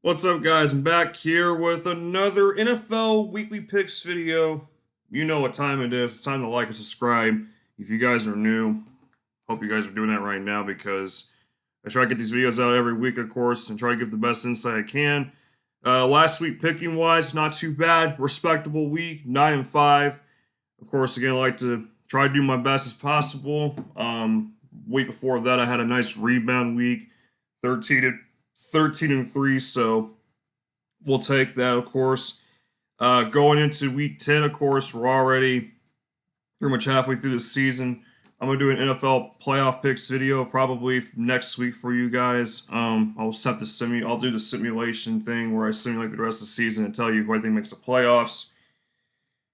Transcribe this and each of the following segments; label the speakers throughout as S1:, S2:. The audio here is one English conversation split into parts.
S1: What's up, guys? I'm back here with another NFL Weekly Picks video. You know what time it is. It's time to like and subscribe. If you guys are new, hope you guys are doing that right now because I try to get these videos out every week, of course, and try to give the best insight I can. Last week, picking wise, not too bad. Respectable week, 9-5. Of course, again, I like to try to do my best as possible. Week before that, I had a nice rebound week, 13 and 3. So we'll take that, of course. Going into week 10, of course, we're already pretty much halfway through the season. I'm gonna do an NFL playoff picks video probably next week for you guys. I'll do the simulation thing where I simulate the rest of the season and tell you who I think makes the playoffs.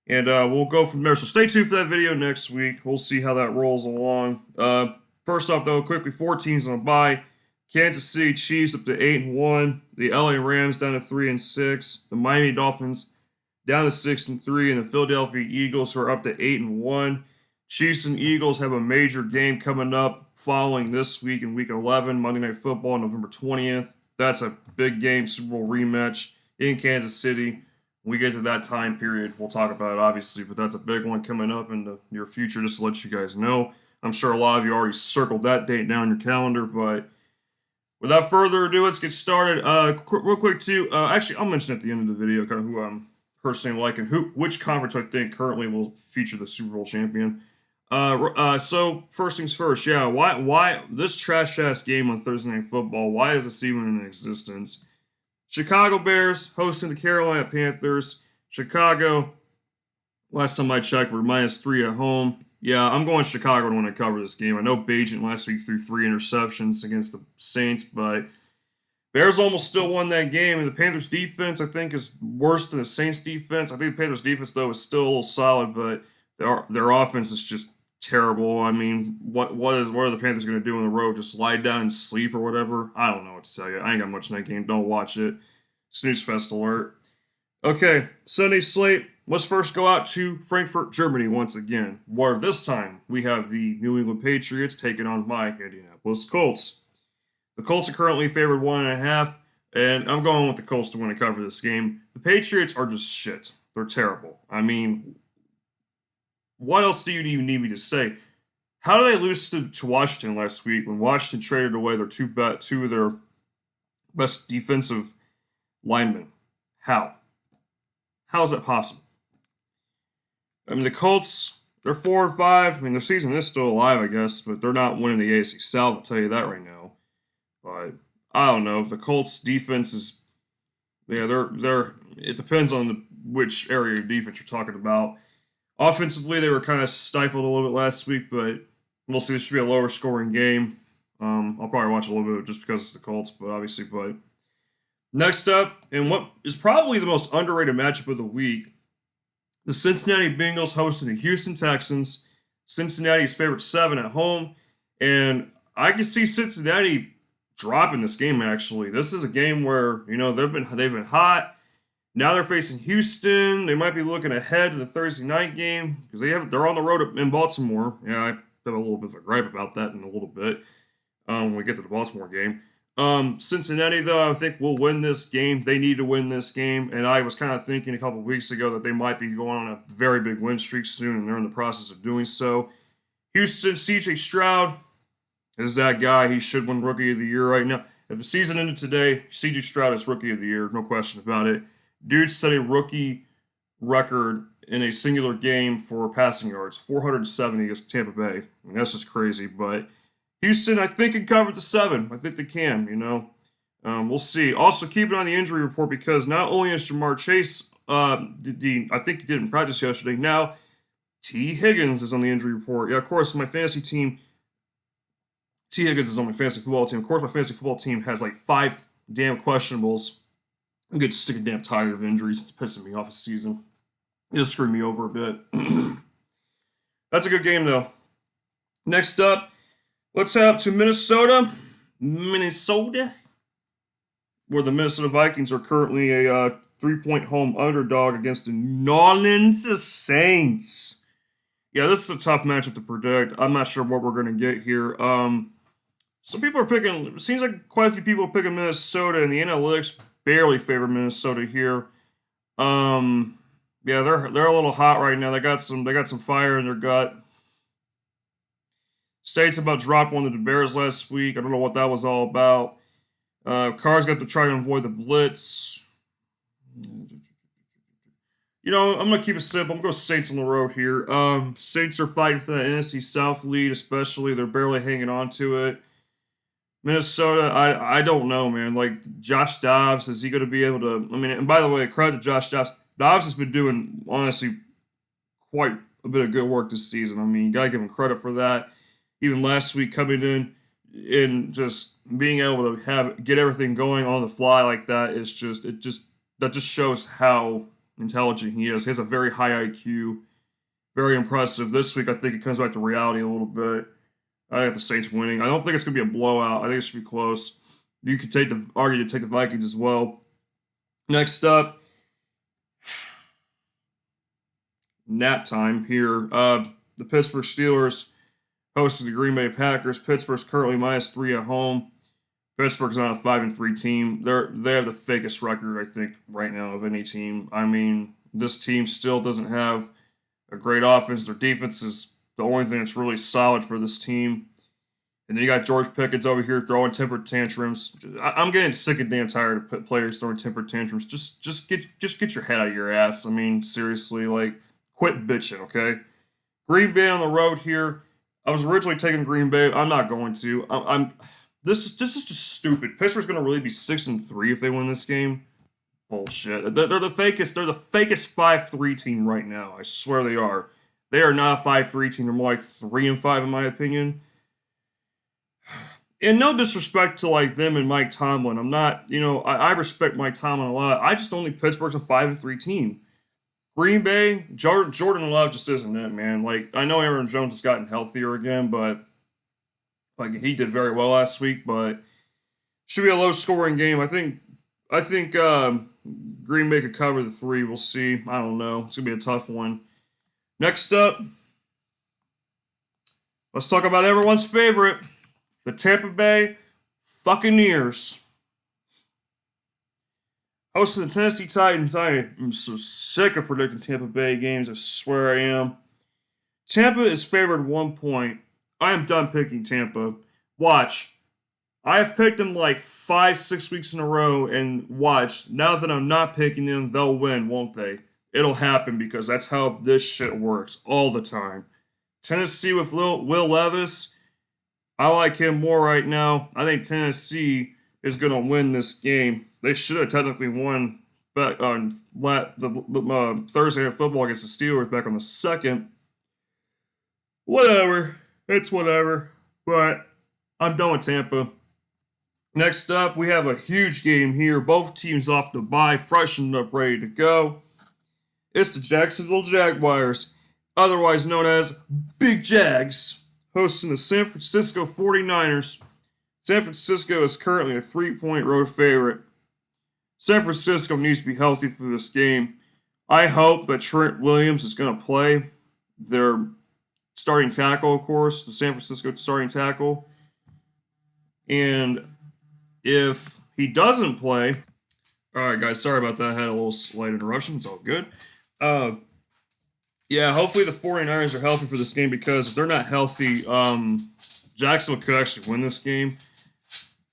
S1: And we'll go from there. So stay tuned for that video next week. We'll see how that rolls along. First off, though, quickly, 4 teams on a bye. Kansas City Chiefs up to 8-1. The LA Rams down to 3-6. The Miami Dolphins down to 6-3, and the Philadelphia Eagles are up to 8-1. Chiefs and Eagles have a major game coming up following this week in Week 11, Monday Night Football, November 20th. That's a big game, Super Bowl rematch in Kansas City. When we get to that time period, we'll talk about it, obviously, but that's a big one coming up in the near future, just to let you guys know. I'm sure a lot of you already circled that date down your calendar, but without further ado, let's get started. Real quick, too. Actually, I'll mention at the end of the video kind of who I'm personally liking, which conference I think currently will feature the Super Bowl champion. So first things first, yeah. Why this trash ass game on Thursday Night Football? Why is this even in existence? Chicago Bears hosting the Carolina Panthers. Chicago, last time I checked, we're -3 at home. Yeah, I'm going Chicago to win a cover this game. I know Bagent last week threw 3 interceptions against the Saints, but Bears almost still won that game. And the Panthers defense, I think, is worse than the Saints defense. I think the Panthers defense, though, is still a little solid, but their offense is just terrible. I mean, what are the Panthers going to do on the road? Just lie down and sleep or whatever? I don't know what to tell you. I ain't got much in that game. Don't watch it. Snooze fest alert. Okay, Sunday slate. Let's first go out to Frankfurt, Germany once again, where this time we have the New England Patriots taking on my Indianapolis Colts. The Colts are currently favored 1.5, and I'm going with the Colts to win a cover this game. The Patriots are just shit. They're terrible. I mean, what else do you even need me to say? How did they lose to Washington last week when Washington traded away their two of their best defensive linemen? How? How is that possible? I mean, the Colts, they're 4-5. I mean, their season is still alive, I guess, but they're not winning the AFC South, I'll tell you that right now. But I don't know. The Colts defense is, yeah, they're. It depends on which area of defense you're talking about. Offensively, they were kind of stifled a little bit last week, but we'll see. This should be a lower scoring game. I'll probably watch a little bit just because it's the Colts, but obviously, but next up, and what is probably the most underrated matchup of the week, the Cincinnati Bengals hosting the Houston Texans. Cincinnati's favorite 7 at home, and I can see Cincinnati dropping this game. Actually, this is a game where they've been hot. Now they're facing Houston. They might be looking ahead to the Thursday night game because they're on the road in Baltimore. Yeah, I have a little bit of a gripe about that in a little bit when we get to the Baltimore game. Cincinnati, though, I think will win this game. They need to win this game, and I was kind of thinking a couple of weeks ago that they might be going on a very big win streak soon, and they're in the process of doing so. Houston, C.J. Stroud is that guy. He should win Rookie of the Year right now. If the season ended today, C.J. Stroud is Rookie of the Year, no question about it. Dude set a rookie record in a singular game for passing yards, 470 against Tampa Bay. I mean, that's just crazy, but Houston, I think, can cover the 7. I think they can, We'll see. Also, keep it on the injury report because not only is Jamar Chase, I think he did in practice yesterday, now T. Higgins is on the injury report. Yeah, of course, my fantasy team, T. Higgins is on my fantasy football team. Of course, my fantasy football team has like 5 damn questionables. I'm getting sick and damn tired of injuries. It's pissing me off this season. It just screwed me over a bit. That's a good game, though. Next up, let's head up to Minnesota, where the Minnesota Vikings are currently a 3-point home underdog against the New Orleans Saints. Yeah, this is a tough matchup to predict. I'm not sure what we're going to get here. Some people are picking, it seems like quite a few people are picking Minnesota, and the analytics barely favor Minnesota here. Yeah, they're a little hot right now. They got some fire in their gut. Saints about dropped one of the Bears last week. I don't know what that was all about. Carr's got to try to avoid the blitz. You know, I'm going to keep it simple. I'm going to go Saints on the road here. Saints are fighting for that NFC South lead, especially. They're barely hanging on to it. Minnesota, I don't know, man. Like, Josh Dobbs, is he going to be able to... I mean, and by the way, credit to Josh Dobbs. Dobbs has been doing, honestly, quite a bit of good work this season. I mean, you got to give him credit for that. Even last week, coming in and just being able to get everything going on the fly like that is that just shows how intelligent he is. He has a very high IQ, very impressive. This week, I think it comes back to reality a little bit. I got the Saints winning. I don't think it's going to be a blowout. I think it should be close. You could argue to take the Vikings as well. Next up, nap time here. The Pittsburgh Steelers hosted the Green Bay Packers. Pittsburgh's currently -3 at home. Pittsburgh's on a 5-3 team. They have the fakest record, I think, right now of any team. I mean, this team still doesn't have a great offense. Their defense is the only thing that's really solid for this team. And then you got George Pickens over here throwing temper tantrums. I'm getting sick and damn tired of players throwing temper tantrums. Just get your head out of your ass. I mean, seriously, like, quit bitching, okay? Green Bay on the road here. I was originally taking Green Bay. I'm not going to. This is just stupid. Pittsburgh's going to really be 6-3 if they win this game. Bullshit. They're the fakest. They're the fakest 5-3 team right now. I swear they are. They are not a 5-3 team. They're more like 3-5 in my opinion. And no disrespect to like them and Mike Tomlin. I'm not. I respect Mike Tomlin a lot. I just don't think Pittsburgh's a 5-3 team. Green Bay, Jordan Love just isn't it, man. Like, I know Aaron Jones has gotten healthier again, but like he did very well last week. But should be a low-scoring game. I think Green Bay could cover the 3. We'll see. I don't know. It's gonna be a tough one. Next up, let's talk about everyone's favorite, the Tampa Bay Buccaneers. Hosting the Tennessee Titans. I am so sick of predicting Tampa Bay games. I swear I am. Tampa is favored 1 point. I am done picking Tampa. Watch. I have picked them like 5-6 weeks in a row, and watch. Now that I'm not picking them, they'll win, won't they? It'll happen because that's how this shit works all the time. Tennessee with Will Levis. I like him more right now. I think Tennessee is going to win this game. They should have technically won back on Thursday Night Football against the Steelers back on the 2nd. Whatever. It's whatever. But I'm done with Tampa. Next up, we have a huge game here. Both teams off the bye, freshened up, ready to go. It's the Jacksonville Jaguars, otherwise known as Big Jags, hosting the San Francisco 49ers. San Francisco is currently a 3-point road favorite. San Francisco needs to be healthy for this game. I hope that Trent Williams is going to play. Their starting tackle, of course, the San Francisco starting tackle. And if he doesn't play... All right, guys, sorry about that. I had a little slight interruption. It's all good. Yeah, hopefully the 49ers are healthy for this game because if they're not healthy, Jacksonville could actually win this game.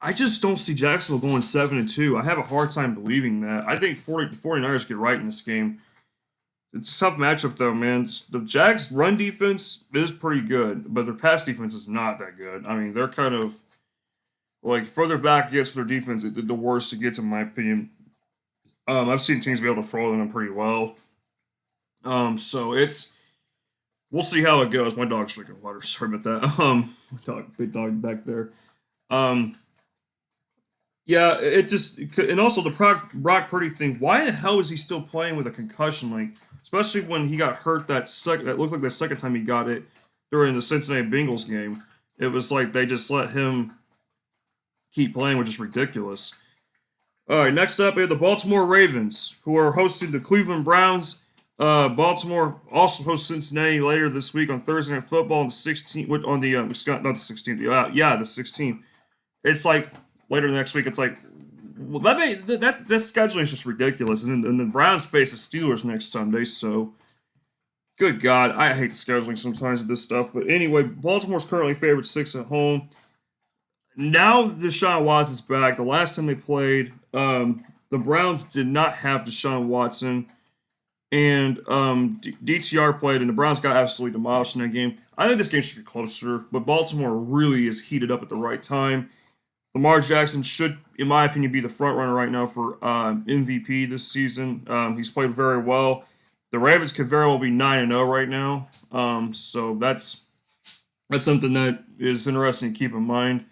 S1: I just don't see Jacksonville going 7-2. I have a hard time believing that. I think the 49ers get right in this game. It's a tough matchup, though, man. The Jags' run defense is pretty good, but their pass defense is not that good. I mean, they're kind of, like, further back it gets for their defense, the worse it gets, in my opinion. I've seen teams be able to throw them pretty well. So we'll see how it goes. My dog's drinking water. Sorry about that. Big dog back there. Yeah, and also the Brock Purdy thing. Why the hell is he still playing with a concussion? Like, especially when he got hurt that looked like the second time he got it during the Cincinnati Bengals game. It was like they just let him keep playing, which is ridiculous. All right, next up, we have the Baltimore Ravens, who are hosting the Cleveland Browns. Baltimore also hosts Cincinnati later this week on Thursday Night Football on the 16th. On the not the 16th. The 16th. It's like later next week. It's like Well, that scheduling is just ridiculous. And the Browns face the Steelers next Sunday, so good God, I hate the scheduling sometimes with this stuff. But anyway, Baltimore's currently favored 6 at home. Now Deshaun Watson's back. The last time they played, the Browns did not have Deshaun Watson, and DTR played, and the Browns got absolutely demolished in that game. I think this game should be closer, but Baltimore really is heated up at the right time. Lamar Jackson should, in my opinion, be the front runner right now for MVP this season. He's played very well. The Ravens could very well be 9-0 right now, so that's something that is interesting to keep in mind.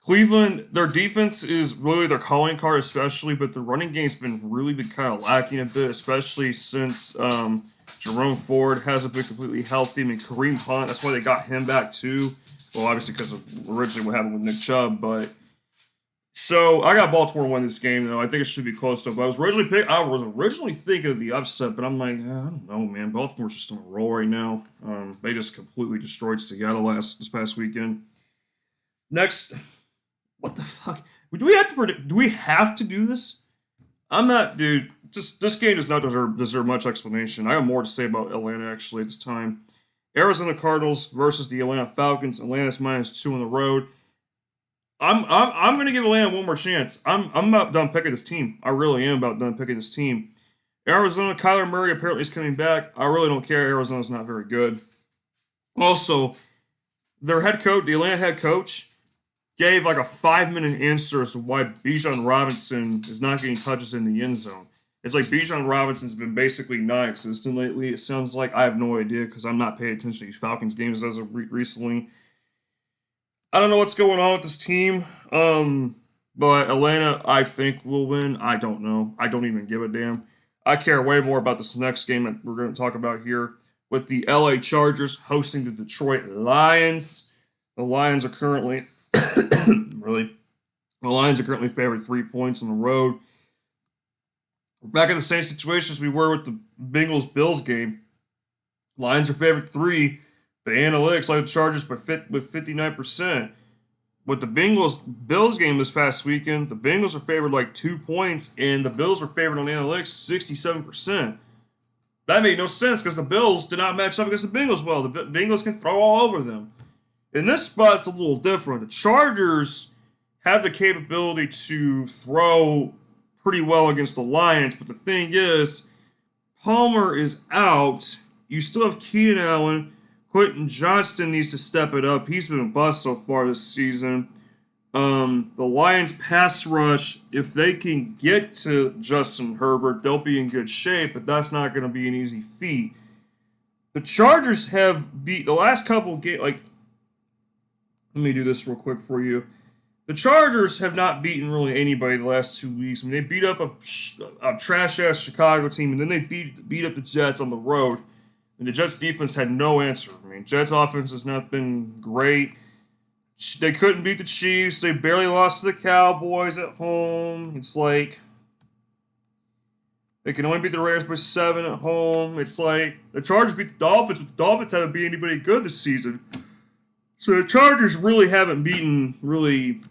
S1: Cleveland, their defense is really their calling card, especially, but the running game's been kind of lacking a bit, especially since Jerome Ford hasn't been completely healthy. I mean, Kareem Hunt, that's why they got him back too. Well, obviously because of originally what happened with Nick Chubb, but so I got Baltimore win this game though. I think it should be close though. But I was originally thinking of the upset, but I'm like, I don't know, man. Baltimore's just on a roll right now. They just completely destroyed Seattle this past weekend. Next. What the fuck? Do we have to predict? Do we have to do this? I'm not, dude. Just this game does not deserve much explanation. I have more to say about Atlanta actually at this time. Arizona Cardinals versus the Atlanta Falcons. Atlanta's -2 on the road. I'm gonna give Atlanta one more chance. I'm about done picking this team. I really am about done picking this team. Arizona, Kyler Murray apparently is coming back. I really don't care. Arizona's not very good. Also, their head coach, the Atlanta head coach, gave like a 5-minute answer as to why Bijan Robinson is not getting touches in the end zone. It's like Bijan Robinson's been basically non-existent lately. It sounds like. I have no idea because I'm not paying attention to these Falcons games as of recently. I don't know what's going on with this team. But Atlanta, I think, will win. I don't know. I don't even give a damn. I care way more about this next game that we're going to talk about here with the LA Chargers hosting the Detroit Lions. The Lions are currently really. The Lions are currently favored 3 points on the road. We're back in the same situation as we were with the Bengals-Bills game. Lions are favored 3. The analytics like the Chargers with 59%. With the Bengals-Bills game this past weekend, the Bengals are favored like 2 points, and the Bills were favored on analytics 67%. That made no sense because the Bills did not match up against the Bengals well. The Bengals can throw all over them. In this spot, it's a little different. The Chargers have the capability to throw pretty well against the Lions, but the thing is, Palmer is out. You still have Keenan Allen. Quentin Johnston needs to step it up. He's been a bust so far this season. The Lions pass rush, if they can get to Justin Herbert, they'll be in good shape, but that's not going to be an easy feat. The Chargers have beat the last couple games, like, let me do this real quick for you. The Chargers have not beaten really anybody the last 2 weeks. I mean, they beat up a trash-ass Chicago team, and then they beat up the Jets on the road. And the Jets' defense had no answer. I mean, Jets' offense has not been great. They couldn't beat the Chiefs. They barely lost to the Cowboys at home. It's like they can only beat the Raiders by 7 at home. It's like the Chargers beat the Dolphins, but the Dolphins haven't beat anybody good this season. So the Chargers really haven't beaten really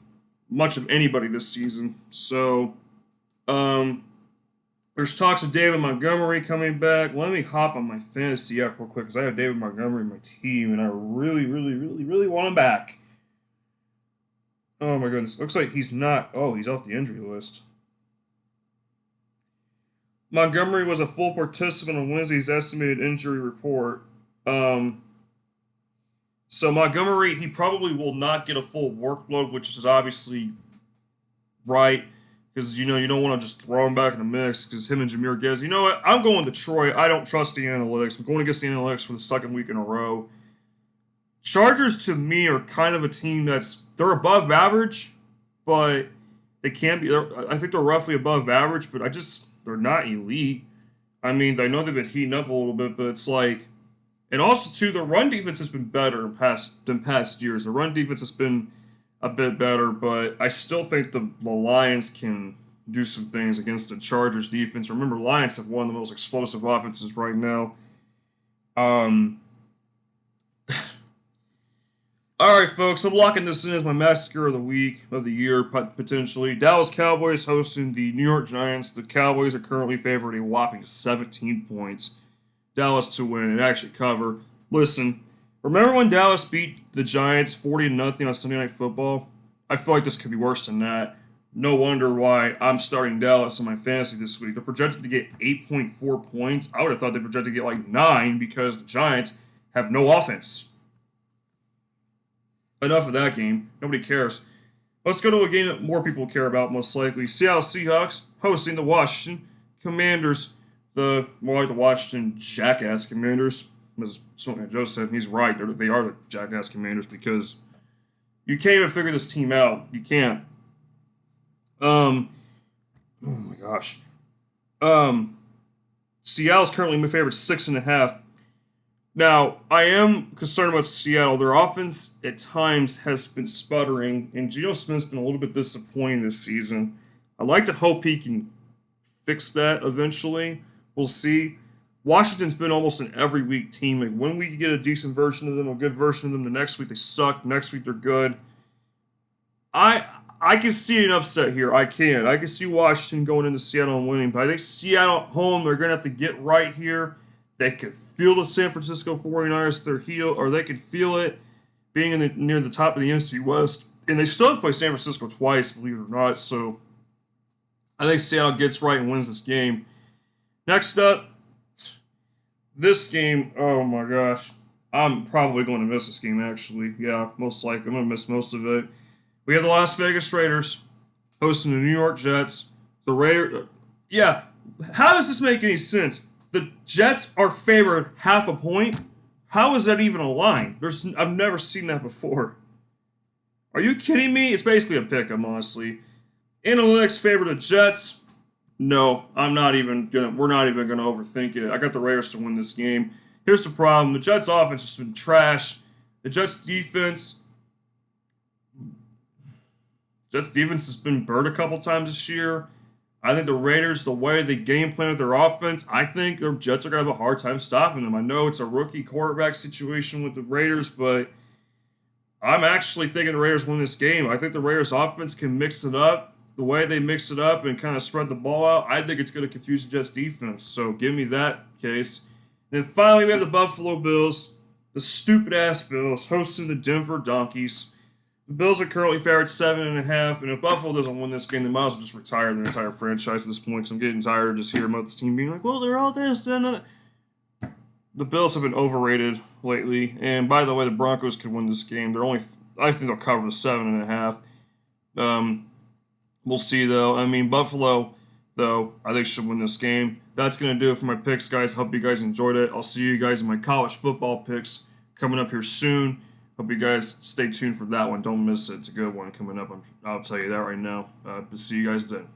S1: much of anybody this season. So there's talks of David Montgomery coming back. Let me hop on my fantasy app real quick because I have David Montgomery in my team, and I really, really, really, really want him back. Oh my goodness. Looks like he's not. Oh, he's off the injury list. Montgomery was a full participant on Wednesday's estimated injury report. So Montgomery, he probably will not get a full workload, which is obviously right. Because, you don't want to just throw him back in the mix because him and Jahmyr Gibbs. You know what? I'm going Detroit. I don't trust the analytics. I'm going against the analytics for the second week in a row. Chargers, to me, are kind of a team they're above average, but they can't be. I think they're roughly above average, but they're not elite. I mean, I know they've been heating up a little bit, but it's like, and also, too, the run defense has been better than past years. The run defense has been a bit better, but I still think the Lions can do some things against the Chargers defense. Remember, Lions have one of the most explosive offenses right now. All right, folks, I'm locking this in as my massacre of the week, of the year, potentially. Dallas Cowboys hosting the New York Giants. The Cowboys are currently favored a whopping 17 points. Dallas to win and actually cover. Listen, remember when Dallas beat the Giants 40-0 on Sunday Night Football? I feel like this could be worse than that. No wonder why I'm starting Dallas in my fantasy this week. They're projected to get 8.4 points. I would have thought they projected to get like 9 because the Giants have no offense. Enough of that game. Nobody cares. Let's go to a game that more people care about, most likely. Seattle Seahawks hosting the Washington Commanders. The Washington Jackass Commanders. As something Joe said, he's right. They are the Jackass Commanders because you can't even figure this team out. You can't. Oh my gosh. Seattle's currently my favorite 6.5. Now, I am concerned about Seattle. Their offense at times has been sputtering, and Geno Smith's been a little bit disappointing this season. I'd like to hope he can fix that eventually. We'll see. Washington's been almost an every week team. Like one week you get a decent version of them, a good version of them. The next week they suck. Next week they're good. I can see an upset here. I can see Washington going into Seattle and winning, but I think Seattle at home, they're going to have to get right here. They could feel the San Francisco 49ers at their heel, or they could feel it being near the top of the NFC West. And they still have to play San Francisco twice, believe it or not. So I think Seattle gets right and wins this game. Next up, this game, oh my gosh. I'm probably going to miss this game, actually. Yeah, most likely. I'm going to miss most of it. We have the Las Vegas Raiders hosting the New York Jets. The Raiders, yeah, how does this make any sense? The Jets are favored half a point? How is that even a line? I've never seen that before. Are you kidding me? It's basically a pick-em, honestly. Analytics favor the Jets. No, we're not even gonna overthink it. I got the Raiders to win this game. Here's the problem. The Jets offense has been trash. The Jets defense has been burned a couple times this year. I think the Raiders, the way they game plan with their offense, I think the Jets are going to have a hard time stopping them. I know it's a rookie quarterback situation with the Raiders, but I'm actually thinking the Raiders win this game. I think the Raiders offense can mix it up. The way they mix it up and kind of spread the ball out, I think it's going to confuse the Jets defense. So give me that case. Then finally, we have the Buffalo Bills, the stupid-ass Bills, hosting the Denver Donkeys. The Bills are currently favored 7.5, and if Buffalo doesn't win this game, they might as well just retire their entire franchise at this point, because I'm getting tired of just hearing about this team being like, well, they're all this, and that. The Bills have been overrated lately, and by the way, the Broncos could win this game. I think they'll cover the 7.5. We'll see, though. I mean, Buffalo, though, I think should win this game. That's going to do it for my picks, guys. Hope you guys enjoyed it. I'll see you guys in my college football picks coming up here soon. Hope you guys stay tuned for that one. Don't miss it. It's a good one coming up. I'll tell you that right now. See you guys then.